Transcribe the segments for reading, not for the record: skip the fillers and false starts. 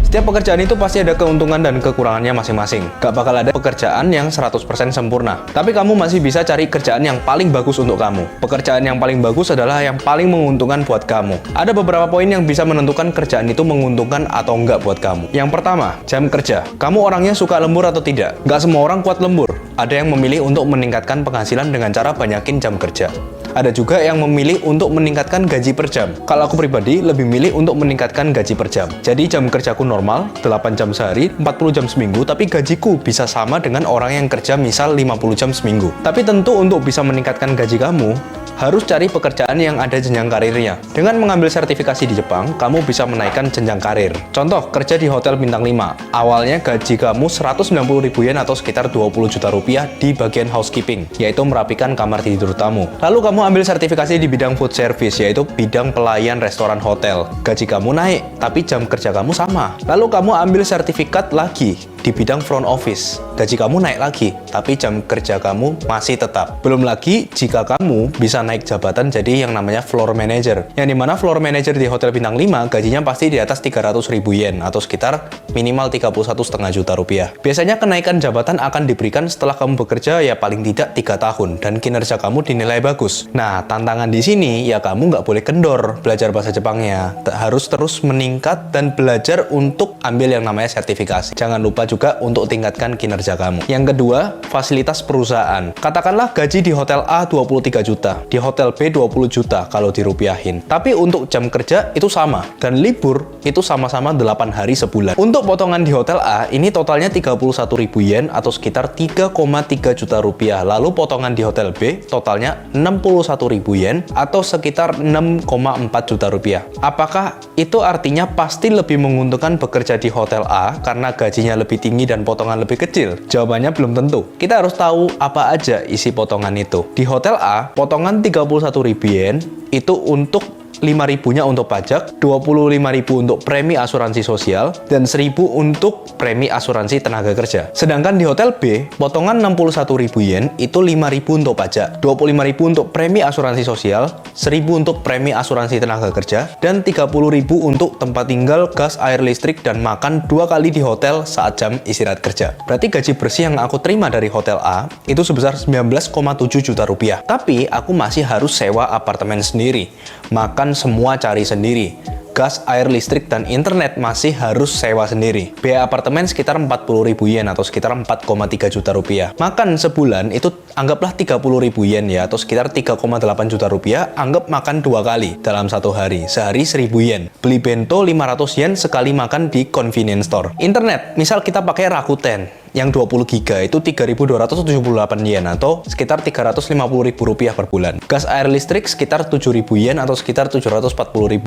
Setiap pekerjaan itu pasti ada keuntungan dan kekurangannya masing-masing. Gak bakal ada pekerjaan yang 100% sempurna. Tapi kamu masih bisa cari kerjaan yang paling bagus untuk kamu. Pekerjaan yang paling bagus adalah yang paling menguntungkan buat kamu. Ada beberapa poin yang bisa menentukan kerjaan itu menguntungkan atau enggak buat kamu. Yang pertama, jam kerja. Kamu orangnya suka lembur atau tidak? Gak semua orang kuat lembur. Ada yang memilih untuk meningkatkan penghasilan dengan cara banyakin jam kerja. Ada juga yang memilih untuk meningkatkan gaji per jam. Kalau aku pribadi, lebih milih untuk meningkatkan gaji per jam. Jadi jam kerjaku normal, 8 jam sehari, 40 jam seminggu, tapi gajiku bisa sama dengan orang yang kerja misal 50 jam seminggu. Tapi tentu untuk bisa meningkatkan gaji kamu, harus cari pekerjaan yang ada jenjang karirnya. Dengan mengambil sertifikasi di Jepang, kamu bisa menaikkan jenjang karir. Contoh, kerja di hotel bintang 5. Awalnya gaji kamu 190.000 yen atau sekitar 20 juta rupiah di bagian housekeeping, yaitu merapikan kamar tidur tamu. Lalu kamu ambil sertifikasi di bidang food service, yaitu bidang pelayan restoran hotel. Gaji kamu naik, tapi jam kerja kamu sama. Lalu kamu ambil sertifikat lagi di bidang front office. Gaji kamu naik lagi, tapi jam kerja kamu masih tetap. Belum lagi jika kamu bisa naik jabatan jadi yang namanya floor manager. Yang dimana floor manager di hotel bintang 5 gajinya pasti di atas 300.000 yen atau sekitar minimal 31,5 juta rupiah. Biasanya kenaikan jabatan akan diberikan setelah kamu bekerja ya paling tidak 3 tahun dan kinerja kamu dinilai bagus. Nah, tantangan di sini ya kamu nggak boleh kendor belajar bahasa Jepangnya. Harus terus meningkat dan belajar untuk ambil yang namanya sertifikasi. Jangan lupa juga untuk tingkatkan kinerja kamu. Yang kedua, fasilitas perusahaan. Katakanlah gaji di hotel A 23 juta, di hotel B 20 juta kalau dirupiahin. Tapi untuk jam kerja itu sama, dan libur itu sama-sama 8 hari sebulan. Untuk potongan di hotel A, ini totalnya 31.000 yen atau sekitar 3,3 juta rupiah. Lalu potongan di hotel B, totalnya 61.000 yen atau sekitar 6,4 juta rupiah. Apakah itu artinya pasti lebih menguntungkan bekerja di hotel A karena gajinya lebih tinggi dan potongan lebih kecil? Jawabannya belum tentu. Kita harus tahu apa aja isi potongan itu. Di hotel A, potongan 31.000 yen itu untuk 5.000-nya untuk pajak, 25.000 untuk premi asuransi sosial, dan 1.000 untuk premi asuransi tenaga kerja. Sedangkan di hotel B, potongan 61.000 yen itu 5.000 untuk pajak, 25.000 untuk premi asuransi sosial, 1.000 untuk premi asuransi tenaga kerja, dan 30.000 untuk tempat tinggal, gas, air listrik, dan makan 2 kali di hotel saat jam istirahat kerja. Berarti gaji bersih yang aku terima dari hotel A itu sebesar 19,7 juta rupiah. Tapi aku masih harus sewa apartemen sendiri, makan semua cari sendiri. Gas, air listrik, dan internet masih harus sewa sendiri. Biaya apartemen sekitar 40.000 yen atau sekitar 4,3 juta rupiah. Makan sebulan itu anggaplah 30.000 yen ya atau sekitar 3,8 juta rupiah. Anggap makan 2 kali dalam 1 hari. Sehari 1.000 yen. Beli bento 500 yen sekali makan di convenience store. Internet, misal kita pakai Rakuten yang 20 GB itu 3.278 yen atau sekitar 350.000 rupiah per bulan. Gas, air listrik sekitar 7.000 yen atau sekitar 740.000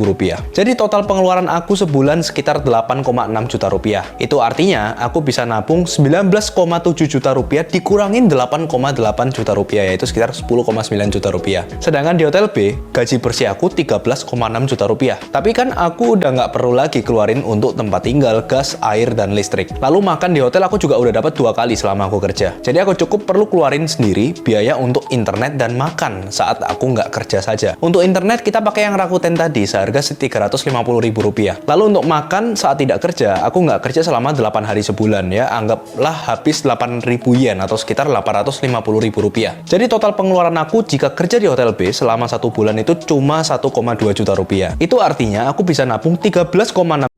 rupiah. Jadi total pengeluaran aku sebulan sekitar 8,6 juta rupiah. Itu artinya aku bisa nabung 19,7 juta rupiah dikurangin 8,8 juta rupiah, yaitu sekitar 10,9 juta rupiah. Sedangkan di hotel B, gaji bersih aku 13,6 juta rupiah. Tapi kan aku udah nggak perlu lagi keluarin untuk tempat tinggal, gas, air, dan listrik. Lalu makan di hotel aku juga udah dapat 2 kali selama aku kerja. Jadi aku cukup perlu keluarin sendiri biaya untuk internet dan makan saat aku nggak kerja saja. Untuk internet kita pakai yang Rakuten tadi seharga 350.000 rupiah. Lalu untuk makan saat tidak kerja, aku nggak kerja selama 8 hari sebulan ya, anggaplah habis 8.000 yen atau sekitar 850.000 rupiah. Jadi total pengeluaran aku jika kerja di hotel B selama 1 bulan itu cuma 1,2 juta rupiah. Itu artinya aku bisa nabung 13,6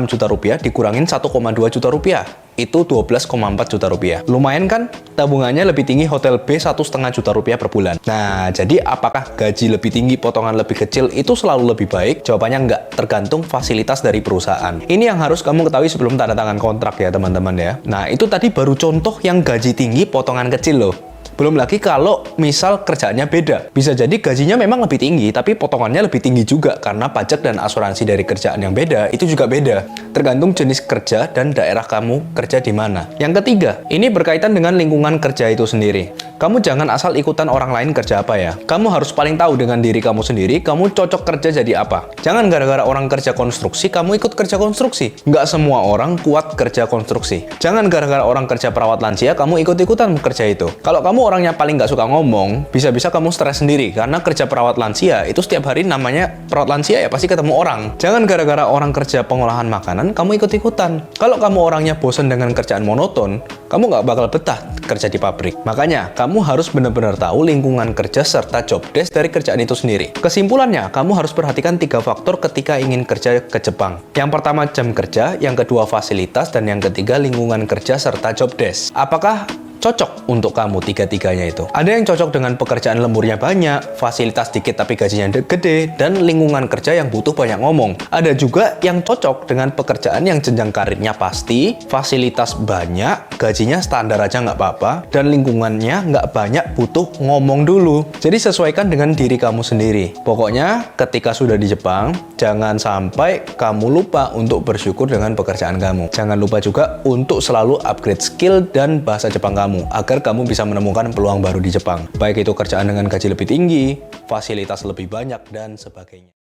juta rupiah dikurangin 1,2 juta rupiah. Itu 12,4 juta rupiah. Lumayan kan? Tabungannya lebih tinggi hotel B 1,5 juta rupiah per bulan. Nah, jadi apakah gaji lebih tinggi, potongan lebih kecil itu selalu lebih baik? Jawabannya enggak, tergantung fasilitas dari perusahaan. Ini yang harus kamu ketahui sebelum tanda tangan kontrak ya teman-teman ya. Nah, itu tadi baru contoh yang gaji tinggi, potongan kecil loh. Belum lagi kalau misal kerjaannya beda. Bisa jadi gajinya memang lebih tinggi, tapi potongannya lebih tinggi juga karena pajak dan asuransi dari kerjaan yang beda itu juga beda. Tergantung jenis kerja dan daerah kamu kerja di mana. Yang ketiga, ini berkaitan dengan lingkungan kerja itu sendiri. Kamu jangan asal ikutan orang lain kerja apa ya. Kamu harus paling tahu dengan diri kamu sendiri, kamu cocok kerja jadi apa. Jangan gara-gara orang kerja konstruksi, kamu ikut kerja konstruksi. Nggak semua orang kuat kerja konstruksi. Jangan gara-gara orang kerja perawat lansia, kamu ikut-ikutan kerja itu. Kalau kamu orangnya paling nggak suka ngomong, bisa-bisa kamu stres sendiri, karena kerja perawat lansia itu setiap hari namanya perawat lansia ya pasti ketemu orang. Jangan gara-gara orang kerja pengolahan makanan, kamu ikut-ikutan. Kalau kamu orangnya bosan dengan kerjaan monoton, kamu nggak bakal betah kerja di pabrik. Makanya, kamu harus benar-benar tahu lingkungan kerja serta job desk dari kerjaan itu sendiri. Kesimpulannya, kamu harus perhatikan 3 faktor ketika ingin kerja ke Jepang. Yang pertama, jam kerja, yang kedua, fasilitas, dan yang ketiga, lingkungan kerja serta job desk. Apakah cocok untuk kamu tiga-tiganya itu? Ada yang cocok dengan pekerjaan lemburnya banyak, fasilitas dikit tapi gajinya gede, dan lingkungan kerja yang butuh banyak ngomong. Ada juga yang cocok dengan pekerjaan yang jenjang karirnya pasti, fasilitas banyak, gajinya standar aja nggak apa-apa, dan lingkungannya nggak banyak butuh ngomong dulu. Jadi sesuaikan dengan diri kamu sendiri. Pokoknya ketika sudah di Jepang, jangan sampai kamu lupa untuk bersyukur dengan pekerjaan kamu. Jangan lupa juga untuk selalu upgrade skill dan bahasa Jepang kamu, agar kamu bisa menemukan peluang baru di Jepang. Baik itu kerjaan dengan gaji lebih tinggi, fasilitas lebih banyak, dan sebagainya.